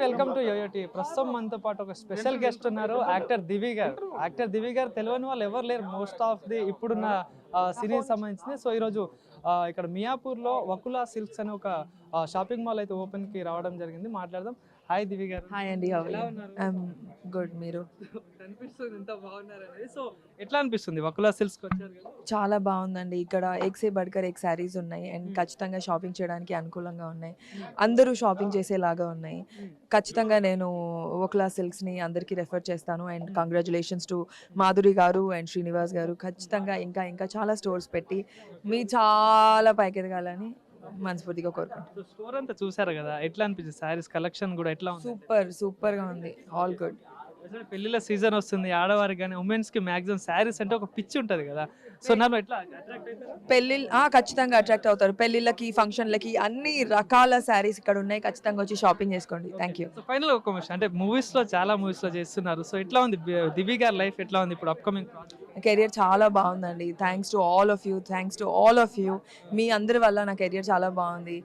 Welcome to యోయోటి. ప్రస్తుతం మనతో పాటు ఒక స్పెషల్ గెస్ట్ ఉన్నారు, యాక్టర్ దివి గారు. యాక్టర్ దివి గారు తెలియని వాళ్ళు ఎవరు లేరు, మోస్ట్ ఆఫ్ ది ఇప్పుడున్న సిరీస్ సంబంధించింది. సో ఈరోజు ఇక్కడ మియాపూర్లో వకులా సిల్క్స్ అనే ఒక షాపింగ్ మాల్ అయితే ఓపెన్కి రావడం జరిగింది. మాట్లాడదాం. హాయ్ దివి గారు. హాయ్ అండి, ఐఎమ్ గుడ్. మీరు? కనిపిస్తుంది ఎంత బాగున్నారు అనేది. సో ఎట్లా అనిపిస్తుంది వకులా సిల్క్స్కి వచ్చారు కదా? చాలా బాగుందండి. ఇక్కడ ఎగ్సే బడ్కర్ ఎగ్ శారీస్ ఉన్నాయి అండ్ ఖచ్చితంగా షాపింగ్ చేయడానికి అనుకూలంగా ఉన్నాయి. అందరూ షాపింగ్ చేసేలాగా ఉన్నాయి. ఖచ్చితంగా నేను ఓక్లా సిల్క్స్ని అందరికీ రెఫర్ చేస్తాను. అండ్ కంగ్రాచులేషన్స్ టు మాధురి గారు అండ్ శ్రీనివాస్ గారు. ఖచ్చితంగా ఇంకా ఇంకా చాలా స్టోర్స్ పెట్టి మీ చాలా పైకి ఎదగాలని మనస్ఫూర్తిగా కోరుకుంటాను. స్టోర్ అంతా చూసారు కదా, ఎట్లా అనిపించింది? శారీస్ కలెక్షన్ కూడా ఎట్లా ఉంది? సూపర్గా ఉంది. All good. పెళ్లిళ్ళ సీజన్ వస్తుంది, ఆడవారికి కానీ ఉమెన్స్ కి మాక్సిమం శారీస్ అంటే ఒక పిచ్చి ఉంటది కదా. సో నన్ను ఎట్లా అట్రాక్ట్ అవుతారు? పెళ్ళిళ్ళు ఖచ్చితంగా అట్రాక్ట్ అవుతారు. పెళ్ళిళ్ళకి, ఫంక్షన్లకి అన్ని రకాల శారీస్ ఇక్కడ ఉన్నాయి. ఖచ్చితంగా వచ్చి షాపింగ్ చేసుకోండి. Thank you. సో ఫైనల్ ఒక క్వశ్చన్, అంటే చాలా మూవీస్ లో చేస్తున్నారు. సో ఎట్లా ఉంది దివి గారి లైఫ్, ఎట్లా ఉంది ఇప్పుడు అప్కమింగ్? కెరియర్ చాలా బాగుందండి. Thanks to all of you. మీ అందరి వల్ల నా కెరియర్ చాలా బాగుంది.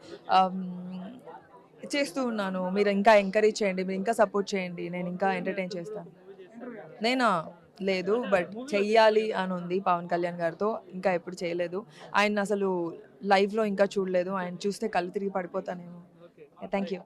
చేస్తూ ఉన్నాను. మీరు ఇంకా ఎంకరేజ్ చేయండి, మీరు ఇంకా సపోర్ట్ చేయండి. నేను ఇంకా ఎంటర్టైన్ చేస్తాను. నేనా? లేదు, బట్ చెయ్యాలి అని ఉంది పవన్ కళ్యాణ్ గారితో. ఇంకా ఎప్పుడు చేయలేదు. ఆయన అసలు లైవ్లో ఇంకా చూడలేదు. ఆయన చూస్తే కళ్ళు తిరిగి పడిపోతానేమో. Thank you.